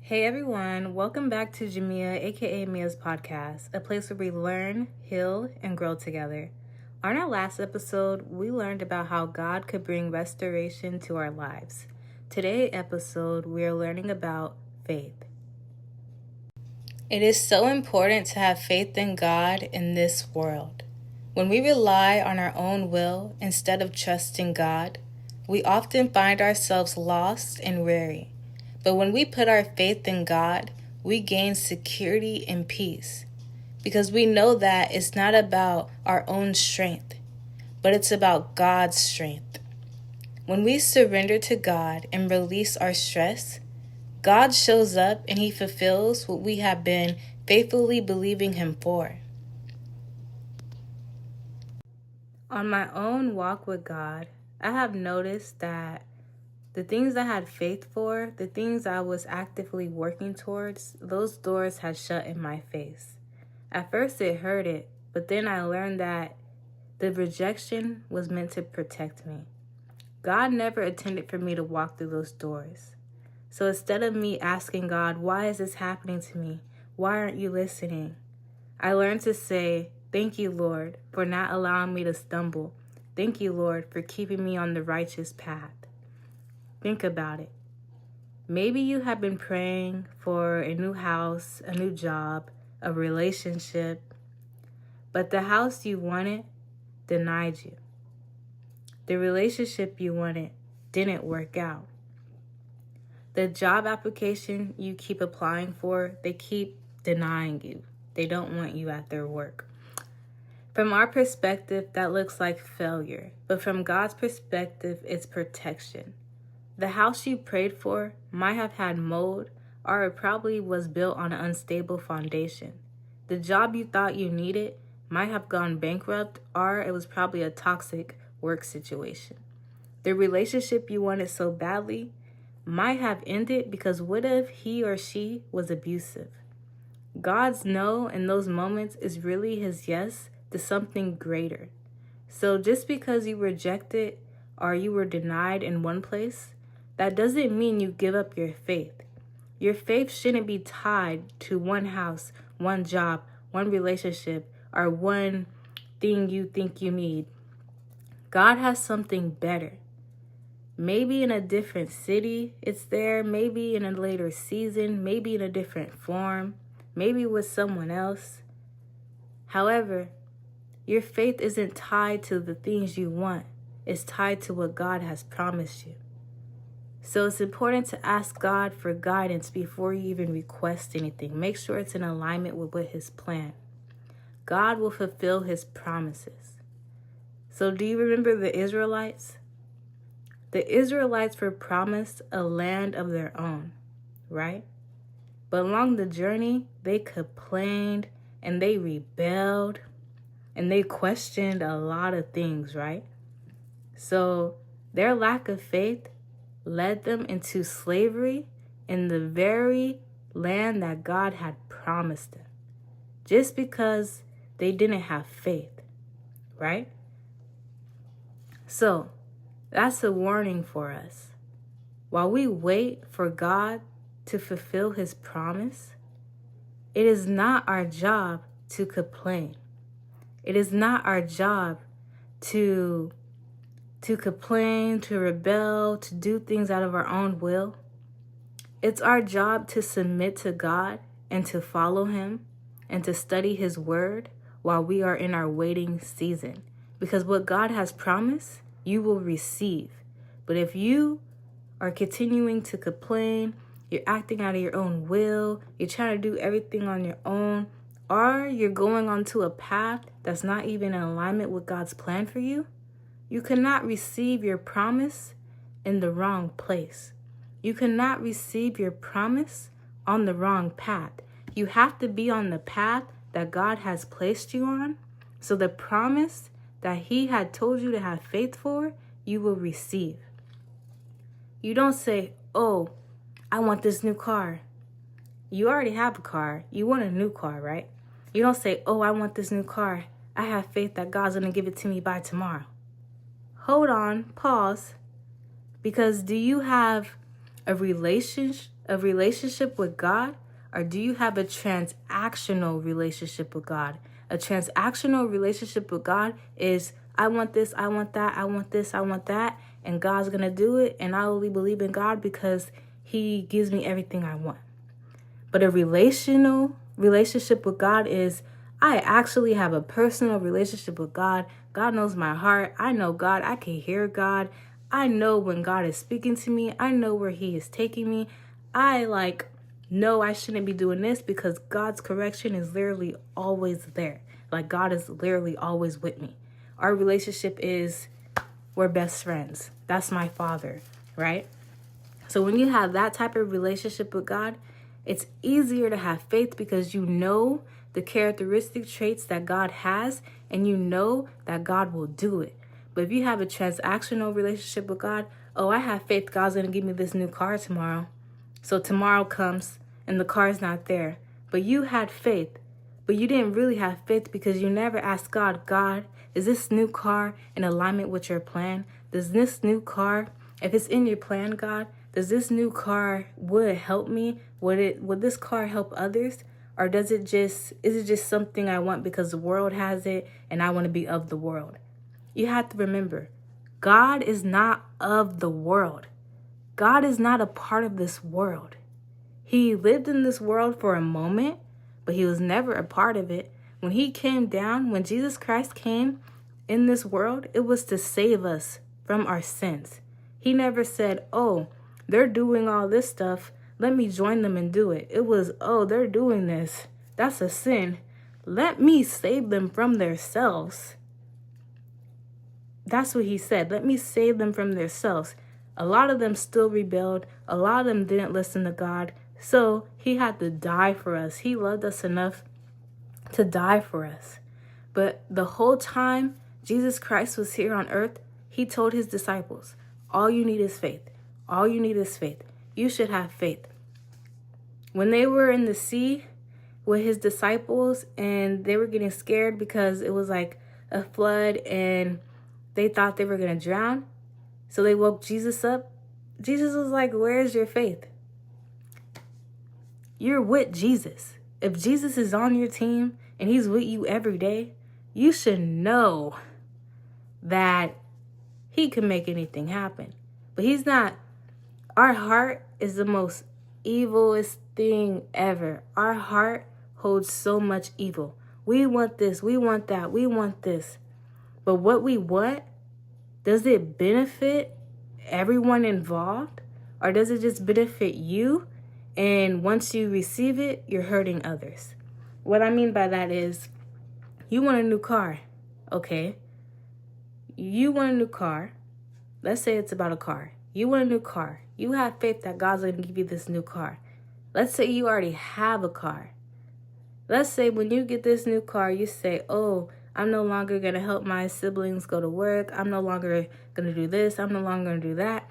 Hey everyone, welcome back to Jamiea, aka Mia's podcast, a place where we learn, heal, and grow together. On our last episode, we learned about how God could bring restoration to our lives. Today's episode, we are learning about faith. It is so important to have faith in God in this world. When we rely on our own will instead of trusting God, we often find ourselves lost and weary. But when we put our faith in God, we gain security and peace because we know that it's not about our own strength, but it's about God's strength. When we surrender to God and release our stress, God shows up and He fulfills what we have been faithfully believing Him for. On my own walk with God, I have noticed that the things I had faith for, the things I was actively working towards, those doors had shut in my face. At first it hurted, but then I learned that the rejection was meant to protect me. God never intended for me to walk through those doors. So instead of me asking God, why is this happening to me? Why aren't you listening? I learned to say, thank you, Lord, for not allowing me to stumble. Thank you, Lord, for keeping me on the righteous path. Think about it. Maybe you have been praying for a new house, a new job, a relationship, but the house you wanted denied you. The relationship you wanted didn't work out. The job application you keep applying for, they keep denying you. They don't want you at their work. From our perspective, that looks like failure, but from God's perspective, it's protection. The house you prayed for might have had mold, or it probably was built on an unstable foundation. The job you thought you needed might have gone bankrupt, or it was probably a toxic work situation. The relationship you wanted so badly might have ended because what if he or she was abusive? God's no in those moments is really His yes to something greater. So just because you rejected or you were denied in one place, that doesn't mean you give up your faith. Your faith shouldn't be tied to one house, one job, one relationship, or one thing you think you need. God has something better. Maybe in a different city it's there, maybe in a later season, maybe in a different form, maybe with someone else. However, your faith isn't tied to the things you want. It's tied to what God has promised you. So it's important to ask God for guidance before you even request anything. Make sure it's in alignment with His plan. God will fulfill His promises. So do you remember the Israelites? The Israelites were promised a land of their own, right? But along the journey, they complained and they rebelled and they questioned a lot of things, right? So their lack of faith led them into slavery in the very land that God had promised them, just because they didn't have faith, right? So that's a warning for us. While we wait for God to fulfill His promise, it is not our job to complain. It is not our job to complain, to rebel, to do things out of our own will. It's our job to submit to God and to follow Him and to study His word while we are in our waiting season. Because what God has promised, you will receive. But if you are continuing to complain, you're acting out of your own will, you're trying to do everything on your own, or you're going onto a path that's not even in alignment with God's plan for you, you cannot receive your promise in the wrong place. You cannot receive your promise on the wrong path. You have to be on the path that God has placed you on, so the promise that He had told you to have faith for, you will receive. You don't say, oh, I want this new car. You already have a car. You want a new car, right? You don't say, oh, I want this new car. I have faith that God's going to give it to me by tomorrow. Hold on, pause. Because do you have a relationship a relationship with God, or do you have a transactional relationship with God? A transactional relationship with God is, I want this, I want that, I want this, I want that, and God's going to do it, and I only believe in God because he gives me everything I want. But a relational relationship with God is, I actually have a personal relationship with God. God knows my heart. I know God. I can hear God. I know when God is speaking to me. I know where he is taking me. I know I shouldn't be doing this because God's correction is literally always there. Like, God is literally always with me. Our relationship is, we're best friends. That's my father, right? So when you have that type of relationship with God, it's easier to have faith because you know the characteristic traits that God has, and you know that God will do it. But if you have a transactional relationship with God, oh, I have faith God's going to give me this new car tomorrow. So tomorrow comes and the car's not there. But you had faith, but you didn't really have faith because you never asked God, God, is this new car in alignment with your plan? Does this new car, if it's in your plan, God, does this new car, would it help me? Would this car help others? Or is it just something I want because the world has it and I want to be of the world? You have to remember, God is not of the world. God is not a part of this world. He lived in this world for a moment, but he was never a part of it. When he came down, when Jesus Christ came in this world, it was to save us from our sins. He never said, oh, they're doing all this stuff, let me join them and do it. It was, oh, they're doing this, that's a sin, let me save them from themselves. That's what he said. Let me save them from themselves. A lot of them still rebelled. A lot of them didn't listen to God. So he had to die for us. He loved us enough to die for us. But the whole time Jesus Christ was here on earth, he told his disciples, all you need is faith. All you need is faith. You should have faith. When they were in the sea with his disciples and they were getting scared because it was like a flood and they thought they were going to drown, so they woke Jesus up. Jesus was like, where's your faith? You're with Jesus. If Jesus is on your team and he's with you every day, you should know that he can make anything happen. But he's not. Our heart is the most evilest thing ever. Our heart holds so much evil. We want this, we want that, we want this. But what we want, does it benefit everyone involved? Or does it just benefit you? And once you receive it, you're hurting others. What I mean by that is, you want a new car, okay? You want a new car. Let's say it's about a car. You want a new car. You have faith that God's going to give you this new car. Let's say you already have a car. Let's say when you get this new car, you say, oh, I'm no longer going to help my siblings go to work. I'm no longer going to do this. I'm no longer going to do that.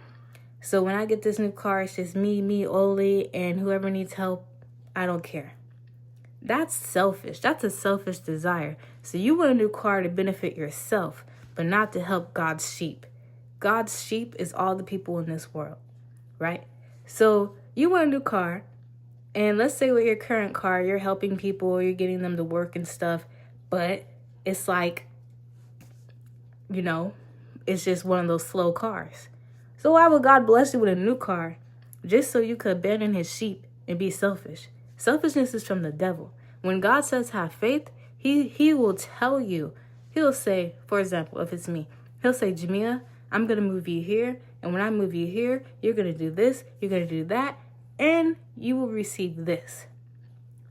So when I get this new car, it's just me only, and whoever needs help, I don't care. That's selfish. That's a selfish desire. So you want a new car to benefit yourself, but not to help God's sheep. God's sheep is all the people in this world, right? So you want a new car, and let's say with your current car, you're helping people, you're getting them to work and stuff, but it's like, it's just one of those slow cars. So why would God bless you with a new car just so you could abandon his sheep and be selfish? Selfishness is from the devil. When God says have faith, he will tell you. He'll say, for example, if it's me, he'll say, Jamiea, I'm going to move you here. And when I move you here, you're going to do this, you're going to do that, and you will receive this.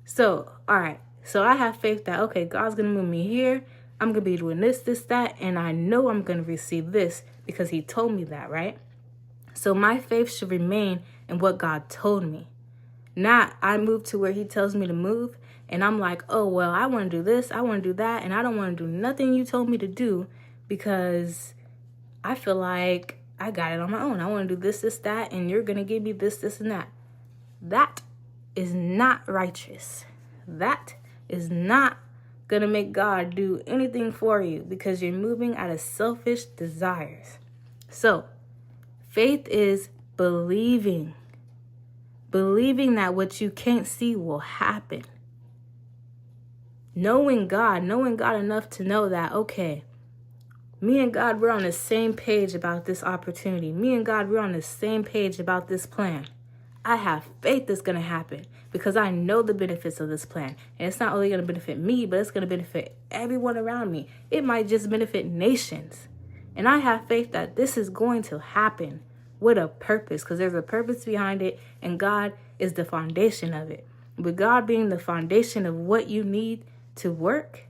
So, all right. So I have faith that, okay, God's going to move me here. I'm going to be doing this, that, and I know I'm going to receive this because he told me that, right? So my faith should remain in what God told me. Not I move to where he tells me to move, and I'm like, oh, well, I want to do this, I want to do that, and I don't want to do nothing you told me to do because I feel like I got it on my own. I want to do this, that, and you're going to give me this, and that. That is not righteous. That is not going to make God do anything for you because you're moving out of selfish desires. So, faith is believing. believing that what you can't see will happen. Knowing God enough to know that, okay, me and God, we're on the same page about this opportunity. Me and God, we're on the same page about this plan. I have faith that's going to happen because I know the benefits of this plan. And it's not only going to benefit me, but it's going to benefit everyone around me. It might just benefit nations. And I have faith that this is going to happen with a purpose, because there's a purpose behind it, and God is the foundation of it. With God being the foundation of what you need to work,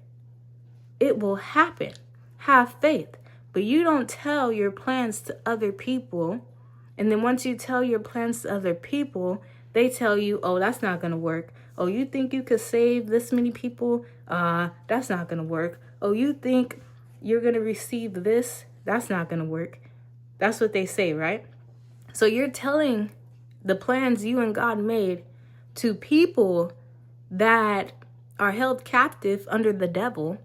it will happen. Have faith. But you don't tell your plans to other people. And then once you tell your plans to other people, they tell you, oh, that's not going to work. Oh, you think you could save this many people? That's not going to work. Oh, you think you're going to receive this? That's not going to work. That's what they say, right? So you're telling the plans you and God made to people that are held captive under the devil,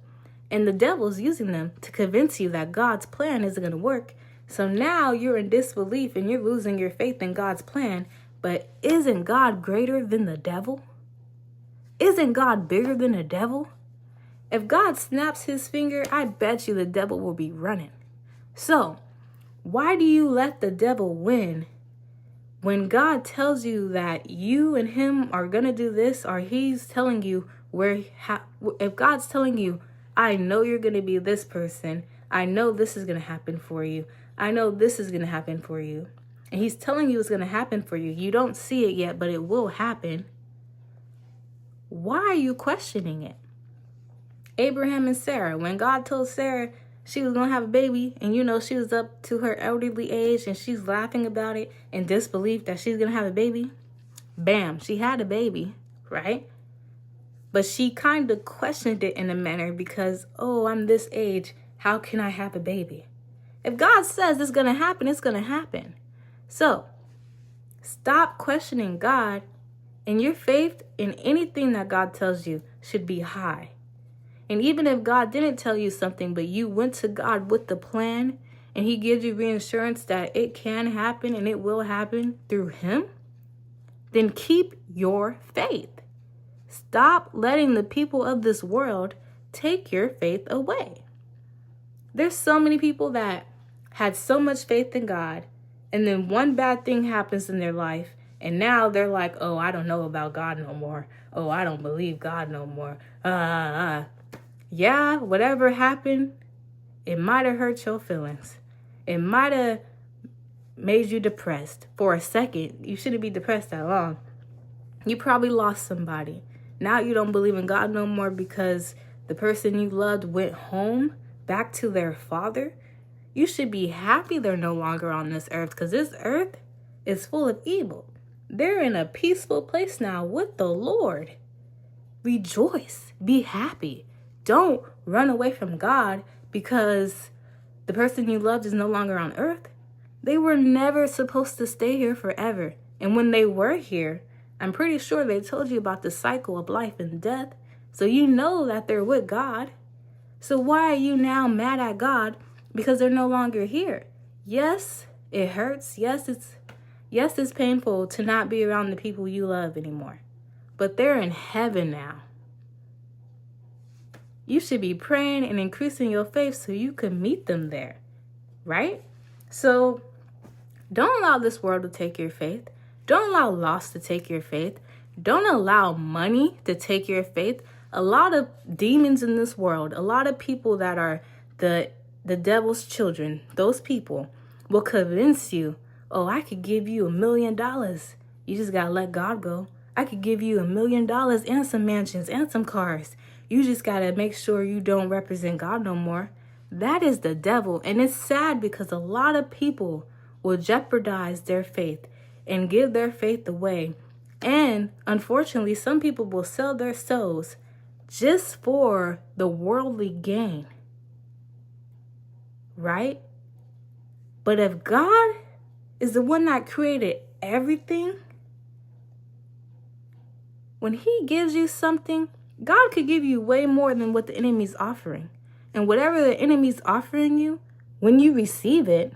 and the devil's using them to convince you that God's plan isn't going to work. So now you're in disbelief and you're losing your faith in God's plan. But isn't God greater than the devil? Isn't God bigger than the devil? If God snaps his finger, I bet you the devil will be running. So why do you let the devil win when God tells you that you and him are going to do this, or he's telling you if God's telling you, I know you're going to be this person. I know this is going to happen for you. I know this is going to happen for you. And he's telling you it's going to happen for you. You don't see it yet, but it will happen. Why are you questioning it? Abraham and Sarah, when God told Sarah she was going to have a baby, and she was up to her elderly age and she's laughing about it in disbelief that she's going to have a baby. Bam, she had a baby, right? But she kind of questioned it in a manner because, oh, I'm this age. How can I have a baby? If God says it's going to happen, it's going to happen. So stop questioning God, and your faith in anything that God tells you should be high. And even if God didn't tell you something, but you went to God with the plan and he gives you reassurance that it can happen and it will happen through him, then keep your faith. Stop letting the people of this world take your faith away. There's so many people that had so much faith in God, and then one bad thing happens in their life, and now they're like, oh, I don't know about God no more. Oh, I don't believe God no more. Yeah, whatever happened, it might have hurt your feelings. It might have made you depressed for a second. You shouldn't be depressed that long. You probably lost somebody. Now you don't believe in God no more because the person you loved went home back to their father. You should be happy they're no longer on this earth, because this earth is full of evil. They're in a peaceful place now with the Lord. Rejoice. Be happy. Don't run away from God because the person you loved is no longer on earth. They were never supposed to stay here forever. And when they were here, I'm pretty sure they told you about the cycle of life and death. So you know that they're with God. So why are you now mad at God because they're no longer here? Yes, it hurts. Yes, it's painful to not be around the people you love anymore. But they're in heaven now. You should be praying and increasing your faith so you can meet them there, right? So don't allow this world to take your faith. Don't allow loss to take your faith. Don't allow money to take your faith. A lot of demons in this world, a lot of people that are the devil's children, those people will convince you, oh, I could give you $1 million. You just got to let God go. I could give you $1 million and some mansions and some cars. You just got to make sure you don't represent God no more. That is the devil. And it's sad because a lot of people will jeopardize their faith and give their faith away. And unfortunately, some people will sell their souls just for the worldly gain. Right? But if God is the one that created everything, when he gives you something, God could give you way more than what the enemy's offering. And whatever the enemy's offering you, when you receive it,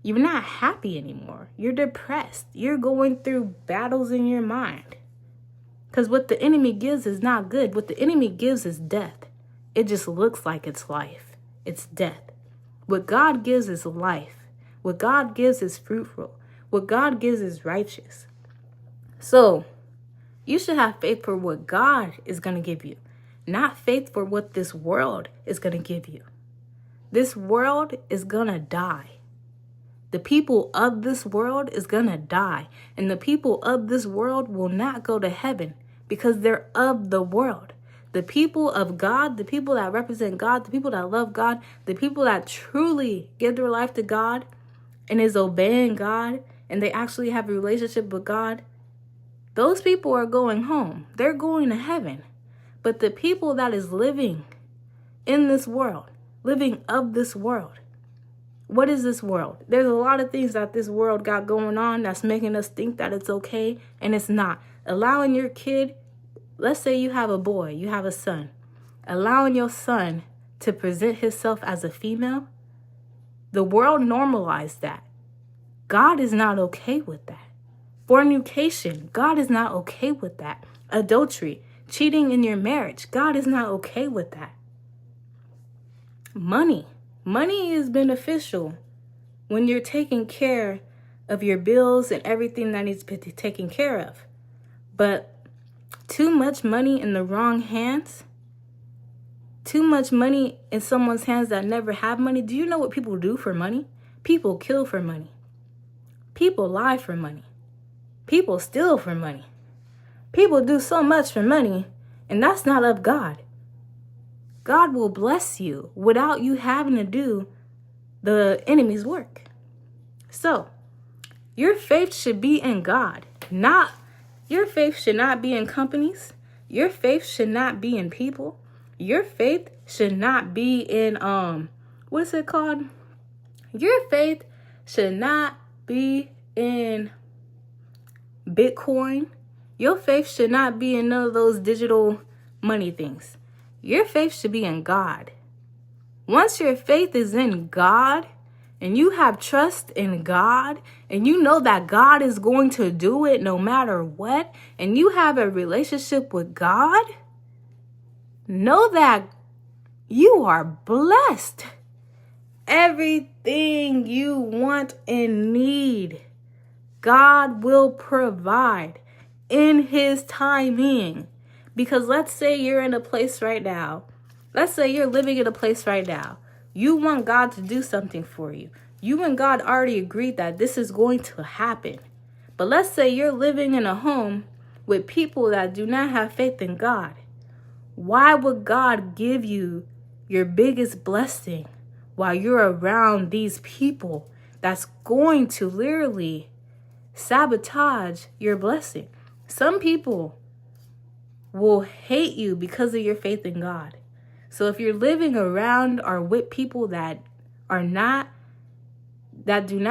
You're not happy anymore. You're depressed. You're going through battles in your mind. Because what the enemy gives is not good. What the enemy gives is death. It just looks like it's life. It's death. What God gives is life. What God gives is fruitful. What God gives is righteous. So you should have faith for what God is going to give you, not faith for what this world is going to give you. This world is going to die. The people of this world is going to die. And the people of this world will not go to heaven because they're of the world. The people of God, the people that represent God, the people that love God, the people that truly give their life to God and is obeying God, and they actually have a relationship with God, those people are going home. They're going to heaven. But the people that is living in this world, living of this world, what is this world? There's a lot of things that this world got going on that's making us think that it's okay, and it's not. Allowing your kid, let's say you have a boy, you have a son, allowing your son to present himself as a female, the world normalized that. God is not okay with that. Fornication, God is not okay with that. Adultery, cheating in your marriage, God is not okay with that. Money is beneficial when you're taking care of your bills and everything that needs to be taken care of. But too much money in the wrong hands, too much money in someone's hands that never have money. Do you know what people do for money? People kill for money. People lie for money. People steal for money. People do so much for money, and that's not of God. God will bless you without you having to do the enemy's work. So, your faith should be in God. Your faith should not be in companies. Your faith should not be in people. Your faith should not be in what's it called? Your faith should not be in Bitcoin. Your faith should not be in none of those digital money things. Your faith should be in God. Once your faith is in God and you have trust in God and you know that God is going to do it no matter what, and you have a relationship with God, know that you are blessed. Everything you want and need, God will provide in His timing. Because let's say you're in a place right now. Let's say you're living in a place right now. You want God to do something for you. You and God already agreed that this is going to happen. But let's say you're living in a home with people that do not have faith in God. Why would God give you your biggest blessing while you're around these people that's going to literally sabotage your blessing? Some people will hate you because of your faith in God. So if you're living around or with people that do not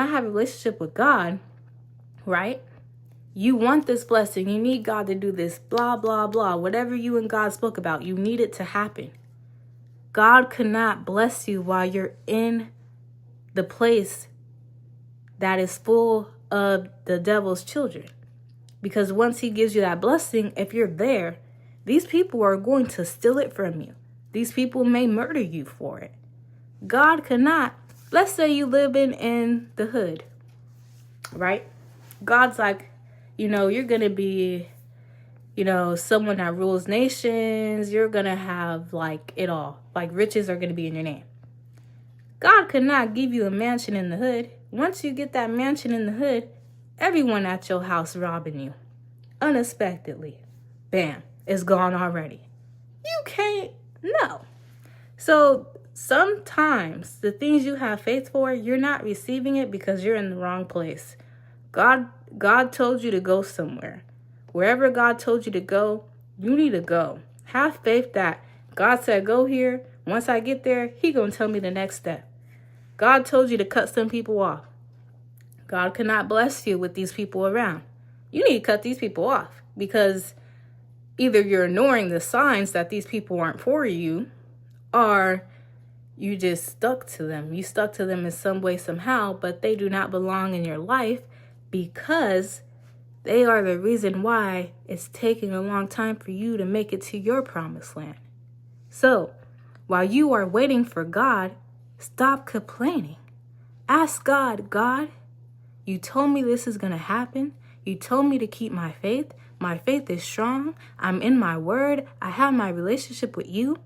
have a relationship with God, right? You want this blessing. You need God to do this, blah, blah, blah. Whatever you and God spoke about, you need it to happen. God cannot bless you while you're in the place that is full of the devil's children. Because once He gives you that blessing, if you're there, these people are going to steal it from you. These people may murder you for it. God cannot. Let's say you live in the hood, right? God's like, you're going to be, someone that rules nations. You're going to have like it all. Like riches are going to be in your name. God could not give you a mansion in the hood. Once you get that mansion in the hood, everyone at your house robbing you. Unexpectedly. Bam. It's gone already. You can't. No. So sometimes the things you have faith for, you're not receiving it because you're in the wrong place. God told you to go somewhere. Wherever God told you to go, you need to go. Have faith that God said go here. Once I get there, He gonna tell me the next step. God told you to cut some people off. God cannot bless you with these people around. You need to cut these people off because either you're ignoring the signs that these people aren't for you, or You just stuck to them. You stuck to them in some way, somehow, but they do not belong in your life because they are the reason why it's taking a long time for you to make it to your promised land. So, while you are waiting for God, stop complaining. Ask God, God, you told me this is going to happen. You told me to keep my faith. My faith is strong. I'm in my word. I have my relationship with you.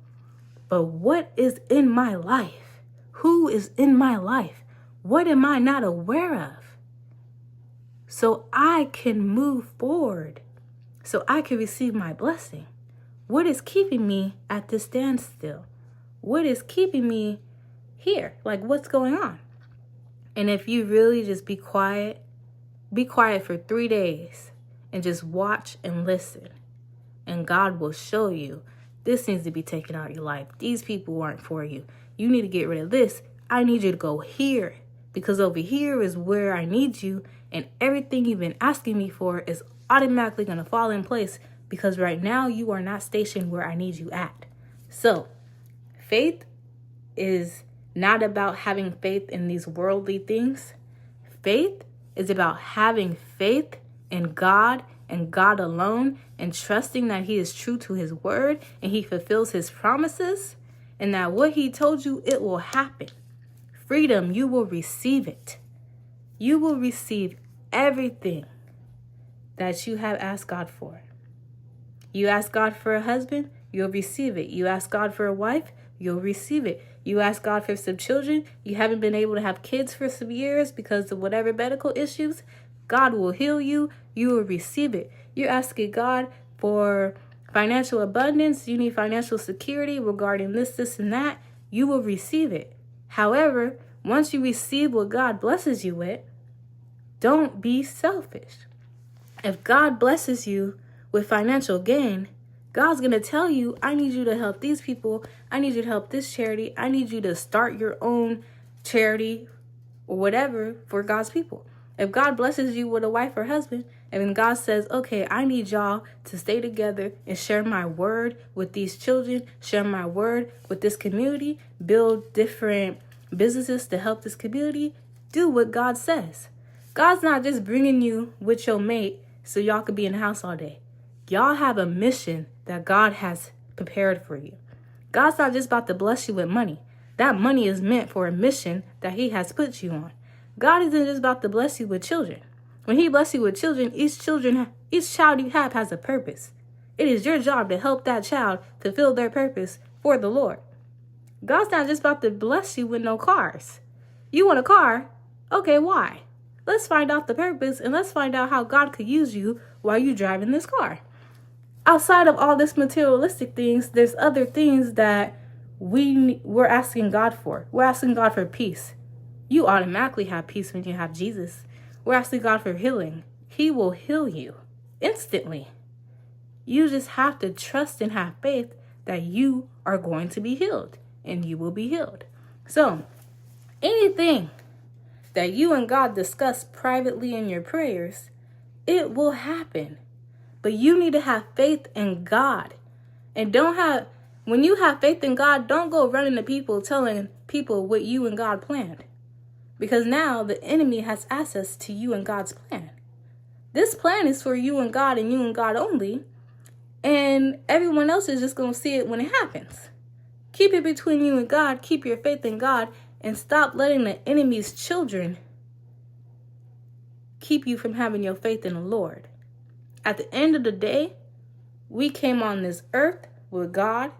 But what is in my life? Who is in my life? What am I not aware of? So I can move forward. So I can receive my blessing. What is keeping me at this standstill? What is keeping me here? Like, what's going on? And if you really just be quiet for 3 days and just watch and listen. And God will show you, this needs to be taken out of your life. These people aren't for you. You need to get rid of this. I need you to go here because over here is where I need you. And everything you've been asking me for is automatically going to fall in place because right now you are not stationed where I need you at. So faith is not about having faith in these worldly things. Faith is about having faith in God and God alone and trusting that he is true to his word and he fulfills his promises and that what he told you, it will happen. Freedom, you will receive it. You will receive everything that you have asked God for. You ask God for a husband, you'll receive it. You ask God for a wife, you'll receive it. You ask God for some children, you haven't been able to have kids for some years because of whatever medical issues, God will heal you, you will receive it. You're asking God for financial abundance, you need financial security regarding this, and that, you will receive it. However, once you receive what God blesses you with, don't be selfish. If God blesses you with financial gain, God's going to tell you, I need you to help these people. I need you to help this charity. I need you to start your own charity or whatever for God's people. If God blesses you with a wife or husband, and then God says, okay, I need y'all to stay together and share my word with these children, share my word with this community, build different businesses to help this community, do what God says. God's not just bringing you with your mate so y'all could be in the house all day. Y'all have a mission that God has prepared for you. God's not just about to bless you with money. That money is meant for a mission that he has put you on. God isn't just about to bless you with children. When he bless you with children, each child you have has a purpose. It is your job to help that child fulfill their purpose for the Lord. God's not just about to bless you with no cars. You want a car? Okay, why? Let's find out the purpose and let's find out how God could use you while you're driving this car. Outside of all this materialistic things, there's other things that we're asking God for. We're asking God for peace. You automatically have peace when you have Jesus. We're asking God for healing. He will heal you instantly. You just have to trust and have faith that you are going to be healed and you will be healed. So anything that you and God discuss privately in your prayers, it will happen. But you need to have faith in God. And when you have faith in God, don't go running to people telling people what you and God planned. Because now the enemy has access to you and God's plan. This plan is for you and God only. And everyone else is just going to see it when it happens. Keep it between you and God. Keep your faith in God. And stop letting the enemy's children keep you from having your faith in the Lord. At the end of the day, we came on this earth with God.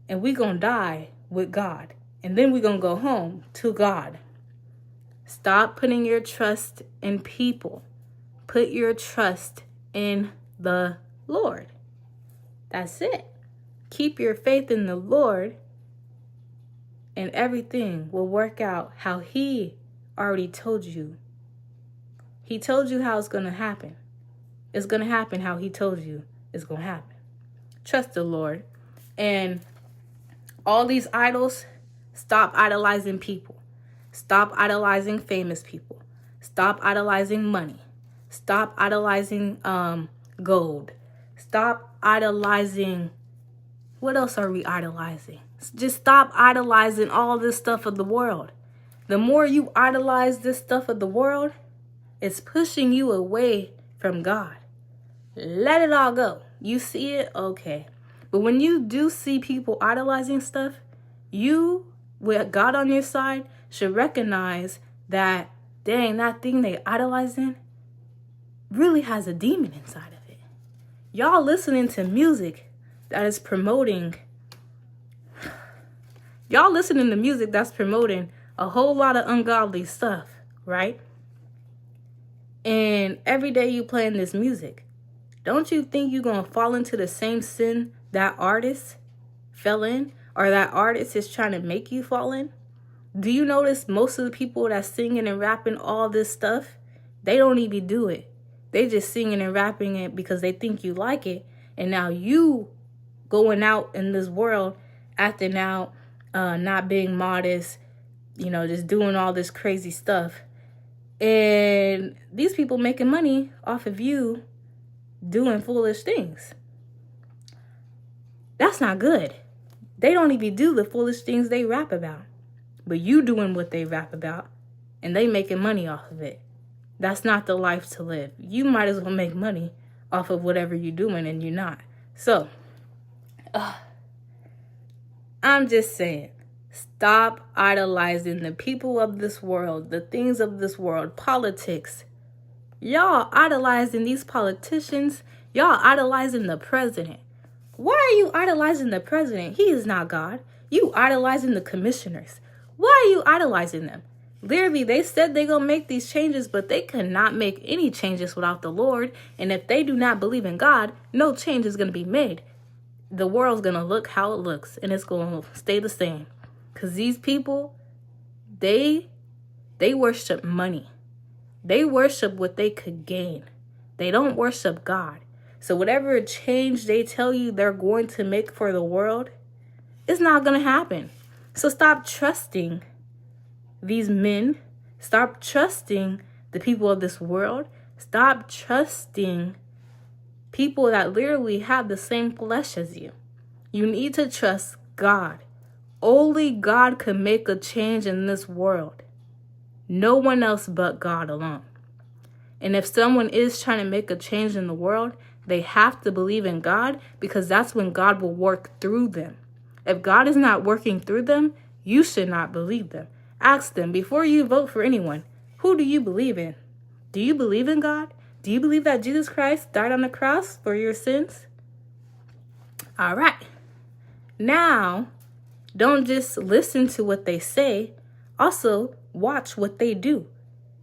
And we're going to die with God. And then we're going to go home to God. Stop putting your trust in people. Put your trust in the Lord. That's it. Keep your faith in the Lord and everything will work out how he already told you. He told you how it's going to happen. It's going to happen how he told you it's going to happen. Trust the Lord. And all these idols, stop idolizing people. Stop idolizing famous people. Stop idolizing money. Stop idolizing gold. Stop idolizing. What else are we idolizing? Just stop idolizing all this stuff of the world. The more you idolize this stuff of the world, it's pushing you away from God. Let it all go. You see it? Okay. But when you do see people idolizing stuff, you, with God on your side, should recognize that, dang, that thing they idolizing really has a demon inside of it. Y'all listening to music that is promoting, that's promoting a whole lot of ungodly stuff, right? And every day you playing this music, don't you think you're going to fall into the same sin that artist fell in, or that artist is trying to make you fall in? Do you notice most of the people that singing and rapping all this stuff, they don't even do it. They just singing and rapping it because they think you like it. And now you going out in this world acting out, not being modest, just doing all this crazy stuff. And these people making money off of you doing foolish things. That's not good. They don't even do the foolish things they rap about. But you doing what they rap about, and they making money off of it. That's not the life to live. You might as well make money off of whatever you're doing, and you're not. So, I'm just saying, stop idolizing the people of this world, the things of this world, politics. Y'all idolizing these politicians. Y'all idolizing the president. Why are you idolizing the president? He is not God. You idolizing the commissioners. Why are you idolizing them? Literally, they said they're going to make these changes, but they cannot make any changes without the Lord. And if they do not believe in God, no change is going to be made. The world's going to look how it looks, and it's going to stay the same. Because these people, they worship money. They worship what they could gain. They don't worship God. So whatever change they tell you they're going to make for the world, it's not going to happen. So stop trusting these men. Stop trusting the people of this world. Stop trusting people that literally have the same flesh as you. You need to trust God. Only God can make a change in this world. No one else but God alone. And if someone is trying to make a change in the world, they have to believe in God, because that's when God will work through them. If God is not working through them, you should not believe them. Ask them, before you vote for anyone, who do you believe in? Do you believe in God? Do you believe that Jesus Christ died on the cross for your sins? All right. Now, don't just listen to what they say. Also, watch what they do.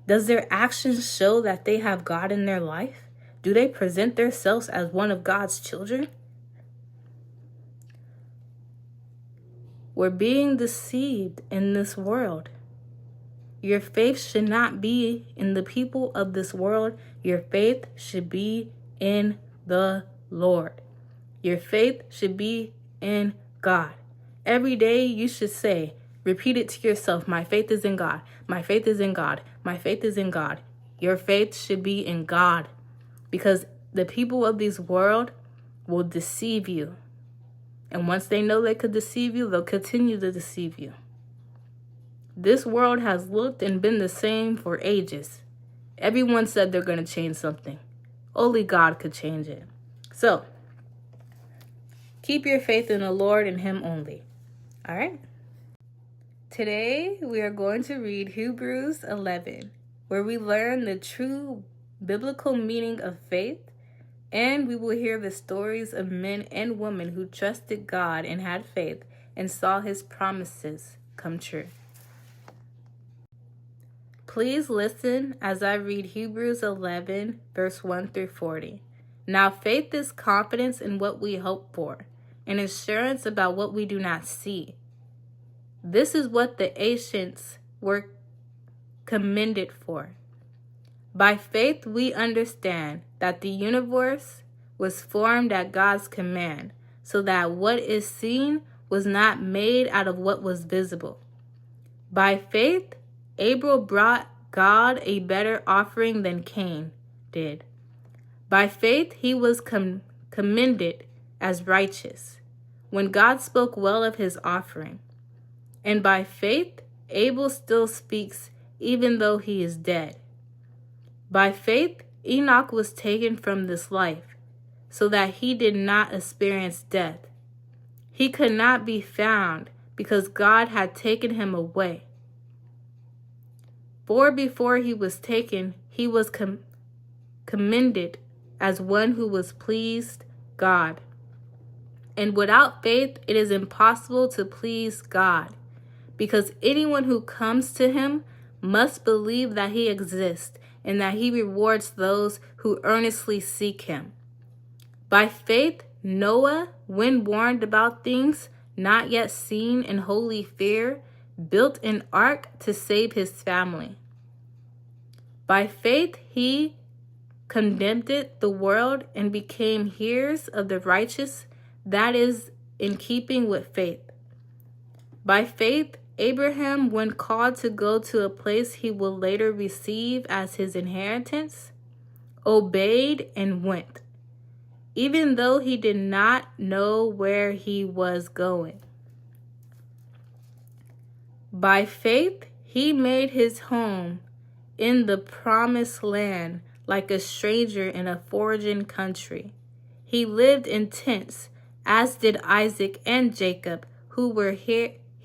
Does their actions show that they have God in their life? Do they present themselves as one of God's children? We're being deceived in this world. Your faith should not be in the people of this world. Your faith should be in the Lord. Your faith should be in God. Every day you should say, repeat it to yourself, my faith is in God. My faith is in God. My faith is in God. Your faith should be in God, because the people of this world will deceive you. And once they know they could deceive you, they'll continue to deceive you. This world has looked and been the same for ages. Everyone said they're going to change something. Only God could change it. So, keep your faith in the Lord and Him only. All right? Today, we are going to read Hebrews 11, where we learn the true biblical meaning of faith, and we will hear the stories of men and women who trusted God and had faith and saw His promises come true. Please listen as I read Hebrews 11, verse 1 through 40. Now faith is confidence in what we hope for, and assurance about what we do not see. This is what the ancients were commended for. By faith we understand that the universe was formed at God's command, so that what is seen was not made out of what was visible. By faith, Abel brought God a better offering than Cain did. By faith, he was commended as righteous, when God spoke well of his offering. And by faith, Abel still speaks even though he is dead. By faith, Enoch was taken from this life, so that he did not experience death. He could not be found because God had taken him away. For before he was taken, he was commended as one who was pleased God. And without faith, it is impossible to please God, because anyone who comes to him must believe that he exists and that he rewards those who earnestly seek him. By faith, Noah, when warned about things not yet seen in holy fear, built an ark to save his family. By faith, he condemned the world and became heirs of the righteous, that is, in keeping with faith. By faith, Abraham, when called to go to a place he will later receive as his inheritance, obeyed and went, even though he did not know where he was going. By faith, he made his home in the promised land like a stranger in a foreign country. He lived in tents, as did Isaac and Jacob, who were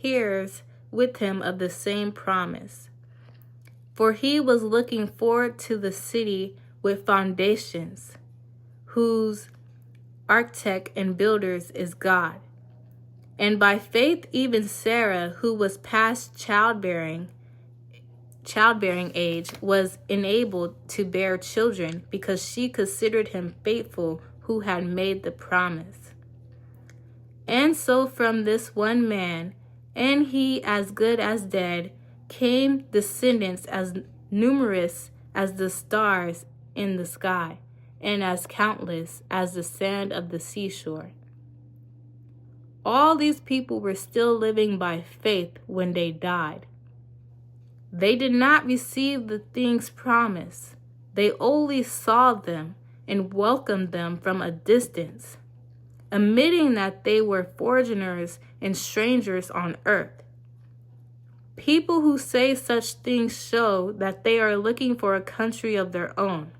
heirs with him of the same promise. For he was looking forward to the city with foundations, whose architect and builders is God. And by faith even Sarah, who was past childbearing age, was enabled to bear children because she considered him faithful who had made the promise. And so from this one man, and he as good as dead, came descendants as numerous as the stars in the sky, and as countless as the sand of the seashore. All these people were still living by faith when they died. They did not receive the things promised. They only saw them and welcomed them from a distance, admitting that they were foreigners and strangers on earth. People who say such things show that they are looking for a country of their own.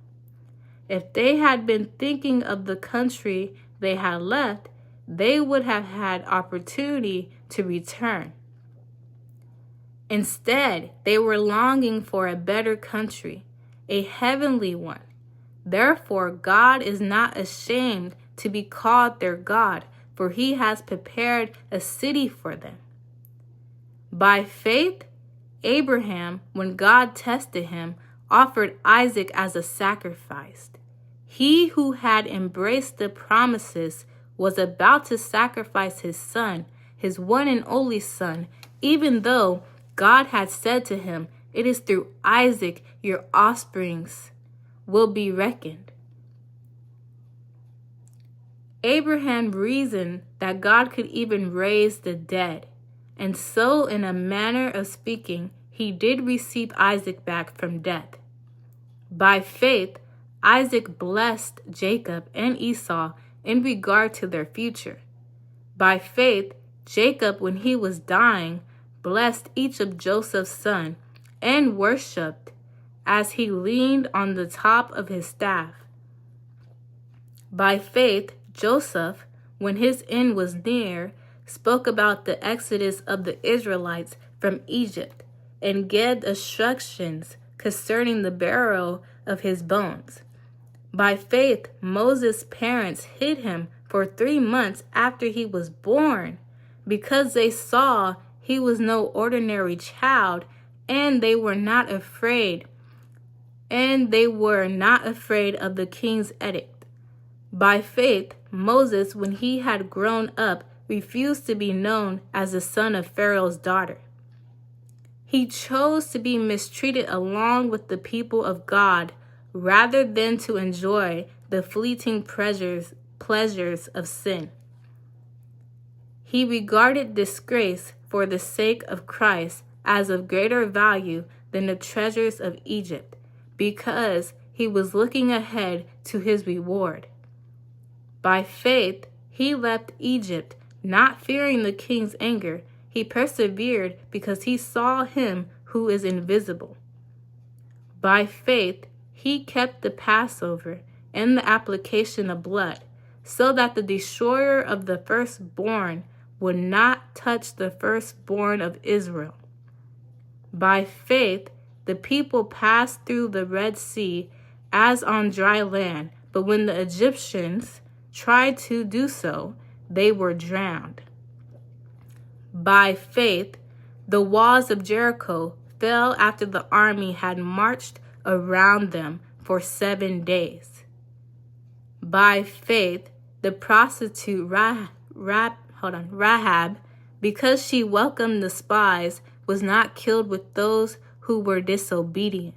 If they had been thinking of the country they had left, they would have had opportunity to return. Instead, they were longing for a better country, a heavenly one. Therefore, God is not ashamed to be called their God, for he has prepared a city for them. By faith, Abraham, when God tested him, offered Isaac as a sacrifice. He who had embraced the promises was about to sacrifice his son, his one and only son, even though God had said to him, "It is through Isaac your offsprings will be reckoned." Abraham reasoned that God could even raise the dead, and so, in a manner of speaking, he did receive Isaac back from death. By faith, Isaac blessed Jacob and Esau in regard to their future. By faith, Jacob, when he was dying, blessed each of Joseph's sons and worshipped as he leaned on the top of his staff. By faith, Joseph, when his end was near, spoke about the exodus of the Israelites from Egypt and gave instructions concerning the burial of his bones. By faith, Moses' parents hid him for 3 months after he was born, because they saw he was no ordinary child, and they were not afraid. And they were not afraid of the king's edict. By faith, Moses, when he had grown up, refused to be known as the son of Pharaoh's daughter. He chose to be mistreated along with the people of God rather than to enjoy the fleeting pleasures of sin. He regarded disgrace for the sake of Christ as of greater value than the treasures of Egypt, because he was looking ahead to his reward. By faith, he left Egypt, Not fearing the king's anger, he persevered because he saw him who is invisible. By faith, he kept the Passover and the application of blood, so that the destroyer of the firstborn would not touch the firstborn of Israel. By faith, the people passed through the Red Sea as on dry land, but when the Egyptians tried to do so, they were drowned. By faith, the walls of Jericho fell after the army had marched around them for 7 days. By faith, the prostitute Rahab, because she welcomed the spies, was not killed with those who were disobedient.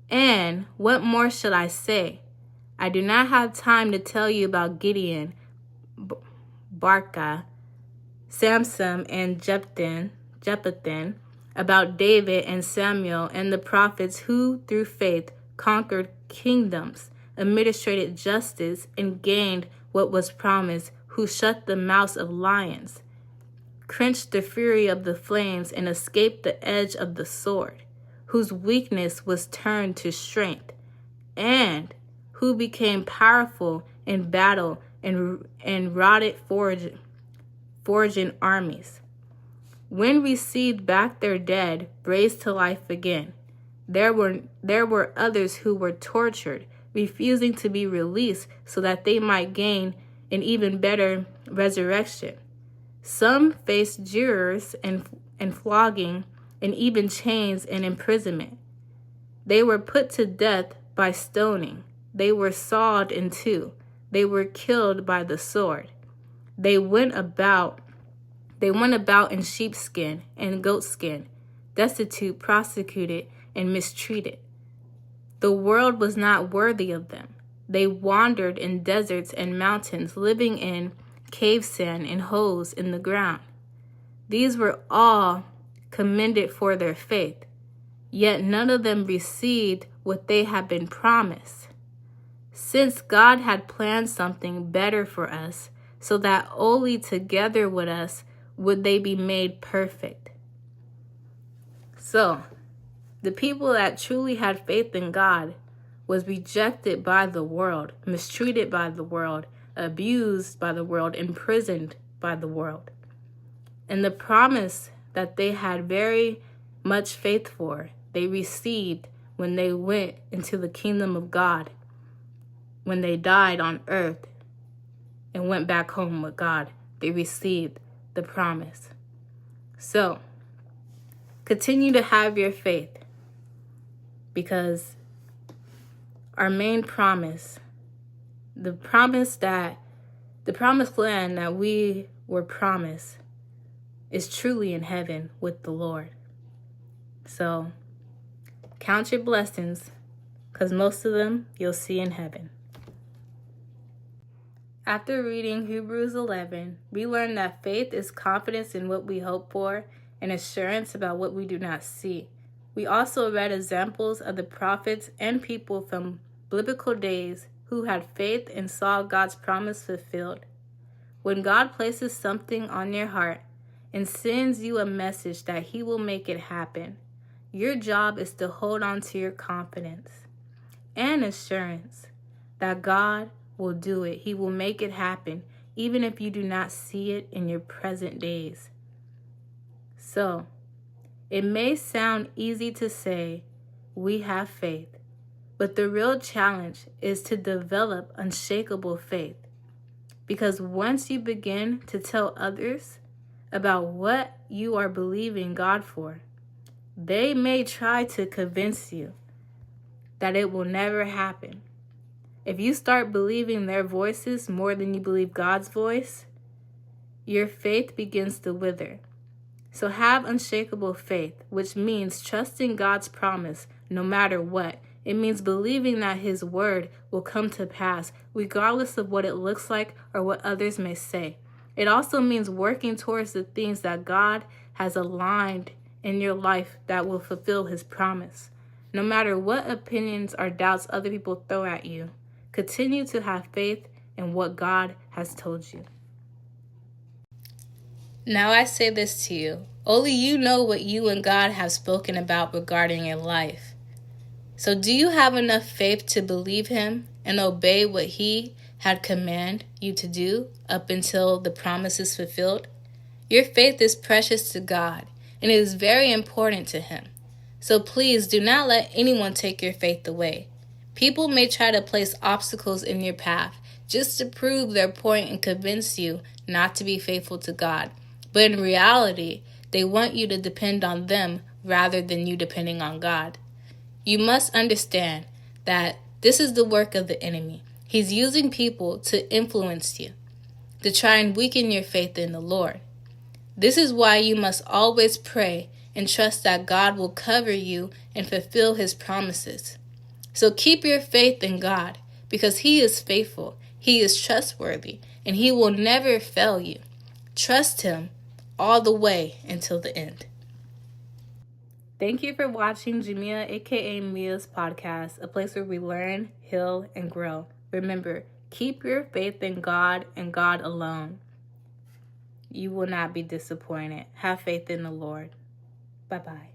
And what more should I say? I do not have time to tell you about Gideon, Barak, Samson, and Jephthah, about David and Samuel and the prophets who, through faith, conquered kingdoms, administrated justice, and gained what was promised, who shut the mouths of lions, quenched the fury of the flames, and escaped the edge of the sword, whose weakness was turned to strength, and who became powerful in battle and routed foraging armies. When received back their dead, raised to life again. There were others who were tortured, refusing to be released so that they might gain an even better resurrection. Some faced jeers and flogging and even chains and imprisonment. They were put to death by stoning. They were sawed in two. They were killed by the sword. They went about in sheepskin and goatskin, destitute, persecuted, and mistreated. The world was not worthy of them. They wandered in deserts and mountains, living in cave sand and holes in the ground. These were all commended for their faith, yet none of them received what they had been promised, since God had planned something better for us, so that only together with us would they be made perfect. So, the people that truly had faith in God was rejected by the world, mistreated by the world, abused by the world, imprisoned by the world. And the promise that they had very much faith for, they received when they went into the kingdom of God, when they died on earth and went back home with God. They received the promise. So, continue to have your faith, because our main promise, the promised land that we were promised, is truly in heaven with the Lord. So, count your blessings, because most of them you'll see in heaven. After reading Hebrews 11, we learned that faith is confidence in what we hope for and assurance about what we do not see. We also read examples of the prophets and people from biblical days who had faith and saw God's promise fulfilled. When God places something on your heart and sends you a message that He will make it happen, your job is to hold on to your confidence and assurance that God will do it. He will make it happen, even if you do not see it in your present days. So, it may sound easy to say, we have faith, but the real challenge is to develop unshakable faith. Because once you begin to tell others about what you are believing God for, they may try to convince you that it will never happen. If you start believing their voices more than you believe God's voice, your faith begins to wither. So have unshakable faith, which means trusting God's promise no matter what. It means believing that His word will come to pass, regardless of what it looks like or what others may say. It also means working towards the things that God has aligned in your life that will fulfill His promise. No matter what opinions or doubts other people throw at you, continue to have faith in what God has told you. Now I say this to you. Only you know what you and God have spoken about regarding your life. So do you have enough faith to believe him and obey what he had commanded you to do up until the promise is fulfilled? Your faith is precious to God, and it is very important to him. So please do not let anyone take your faith away. People may try to place obstacles in your path just to prove their point and convince you not to be faithful to God. But in reality, they want you to depend on them rather than you depending on God. You must understand that this is the work of the enemy. He's using people to influence you, to try and weaken your faith in the Lord. This is why you must always pray and trust that God will cover you and fulfill his promises. So keep your faith in God because he is faithful, he is trustworthy, and he will never fail you. Trust him all the way until the end. Thank you for watching Jamiea, aka Mia's podcast, a place where we learn, heal, and grow. Remember, keep your faith in God and God alone. You will not be disappointed. Have faith in the Lord. Bye-bye.